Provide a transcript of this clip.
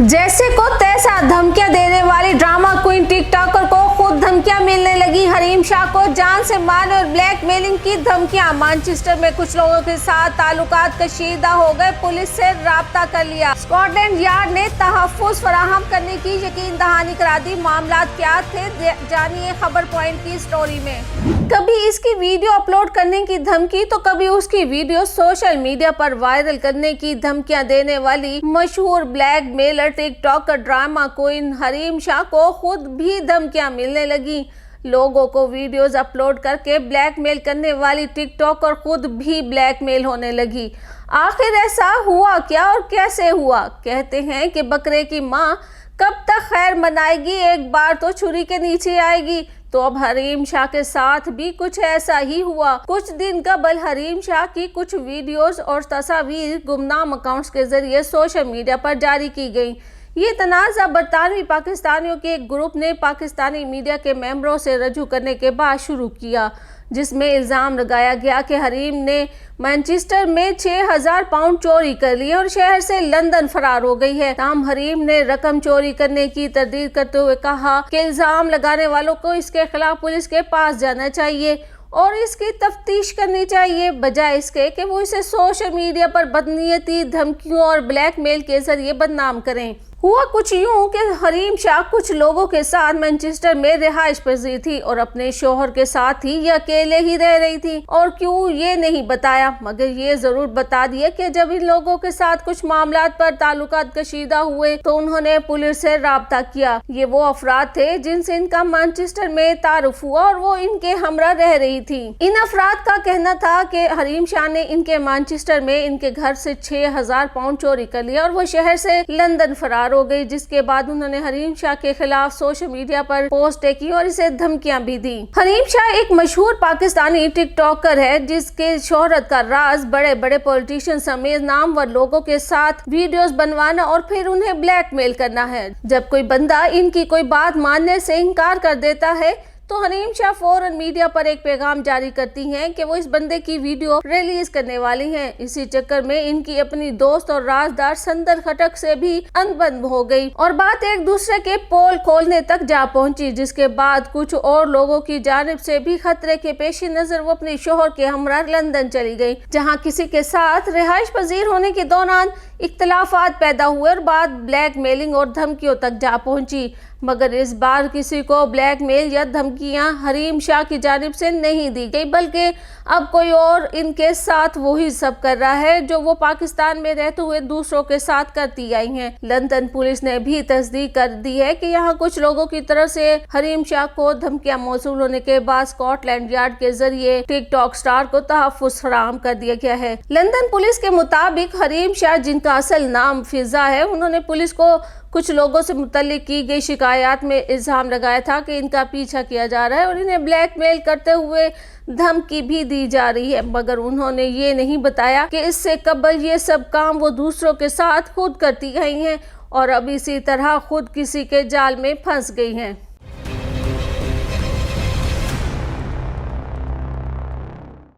जैसे को तैसा धमकियां देने वाली ड्रामा क्वीन टिकटॉकर को खुद धमकियां मिलने लगी। हरीम शाह को जान से मारने और ब्लैकमेलिंग की धमकियां। मैनचेस्टर में कुछ लोगों के साथ ताल्लुकात कशीदा हो गए, पुलिस से राब्ता कर लिया। स्कॉटलैंड यार्ड ने तहफ्फुज़ फराहम करने की यकीन दहानी करा दी। मामला क्या थे, जानिए खबर पॉइंट की स्टोरी में। कभी इसकी वीडियो अपलोड करने की धमकी तो कभी उसकी वीडियो सोशल मीडिया पर वायरल करने की धमकियां देने वाली मशहूर blackmailer TikToker drama queen Hareem Shah को खुद भी धमकियां मिलने लगी। लोगों को वीडियोस अपलोड करके ब्लैकमेल करने वाली टिकटॉकर खुद भी ब्लैकमेल होने लगी। आखिर ऐसा हुआ क्या और कैसे हुआ? कहते हैं कि बकरे की माँ कब तक खैर मनाएगी, एक बार तो छुरी के नीचे आएगी। तो अब हरीम शाह के साथ भी कुछ ऐसा ही हुआ। कुछ दिन कबल हरीम शाह की कुछ वीडियोस और तस्वीर गुमनाम अकाउंट्स के जरिए सोशल मीडिया पर जारी की गई। ये तनाज़ा बरतानवी पाकिस्तानियों के एक ग्रुप ने पाकिस्तानी मीडिया के मेंबरों से रजू करने के बाद शुरू किया, जिसमें इल्ज़ाम लगाया गया कि हरीम ने मैनचेस्टर में 6000 पाउंड चोरी कर लिए और शहर से लंदन फरार हो गई है। ताहम हरीम ने रकम चोरी करने की तरदीद करते हुए कहा कि इल्ज़ाम लगाने वालों को इसके खिलाफ पुलिस के पास जाना चाहिए और इसकी तफ्तीश करनी चाहिए, बजाय इसके कि वो इसे सोशल मीडिया पर बदनीयती, धमकियों और ब्लैकमेल के जरिए बदनाम करें। हुआ कुछ यूं कि हरीम शाह कुछ लोगों के साथ मैनचेस्टर में रिहाइश पजीर थी और अपने शोहर के साथ ही ये अकेले ही रह रही थी। और क्यों ये नहीं बताया, मगर ये जरूर बता दिया कि जब इन लोगों के साथ कुछ मामलात पर ताल्लुकात कशीदा हुए तो उन्होंने पुलिस से राब्ता किया। ये वो अफराद थे जिनसे इनका मैनचेस्टर में तारुफ हुआ और वो इनके हमरा रह रही थी। इन अफराद का कहना था कि हरीम शाह ने इनके मैनचेस्टर में इनके घर से 6000 पाउंड चोरी कर लिया और वो शहर से लंदन फरार हो गई, जिसके बाद उन्होंने हरीम शाह के खिलाफ सोशल मीडिया पर पोस्टें की और इसे धमकियां भी दी। हरीम शाह एक मशहूर पाकिस्तानी टिकटॉकर है जिसके शोहरत का राज बड़े बड़े पॉलिटिशियन समेत नामवर लोगों के साथ वीडियोस बनवाना और फिर उन्हें ब्लैकमेल करना है। जब कोई बंदा इनकी कोई बात मानने से इनकार कर देता है तो हरीम शाह फौरन मीडिया पर एक पैगाम जारी करती हैं कि वो इस बंदे की वीडियो रिलीज करने वाली हैं। इसी चक्कर में इनकी अपनी दोस्त और राजदार संदर खटक से भी अनबन हो गई और बात एक दूसरे के पोल खोलने तक जा पहुंची, जिसके बाद कुछ और लोगों की जानिब से भी खतरे के पेश नजर वो अपने शोहर के हमरा लंदन चली गई, जहाँ किसी के साथ रिहाइश पजीर होने के दौरान इख्तलाफात पैदा हुए और बात ब्लैकमेलिंग और धमकियों तक जा पहुंची। मगर इस बार किसी को ब्लैकमेल या धमकियां हरीम शाह की जानिब से नहीं दी गई, बल्कि अब कोई और इनके साथ वही सब कर रहा है जो वो पाकिस्तान में रहते हुए दूसरों के साथ करती आई हैं। लंदन पुलिस ने भी तस्दीक कर दी है कि यहाँ कुछ लोगों की तरफ से हरीम शाह को धमकियां मौसूल होने के बाद स्कॉटलैंड यार्ड के जरिए टिकटॉक स्टार को तहफ्फुज़ फराहम कर दिया गया है। लंदन पुलिस के मुताबिक हरीम शाह, जिनका असल नाम फिजा है, उन्होंने पुलिस को कुछ लोगों से मुतल्लिक की गई शिकायत में इल्ज़ाम लगाया था कि इनका पीछा किया जा रहा है और इन्हें ब्लैकमेल करते हुए धमकी भी दी जा रही है। मगर उन्होंने ये नहीं बताया कि इससे कबल ये सब काम वो दूसरों के साथ खुद करती गई हैं और अब इसी तरह खुद किसी के जाल में फंस गई हैं।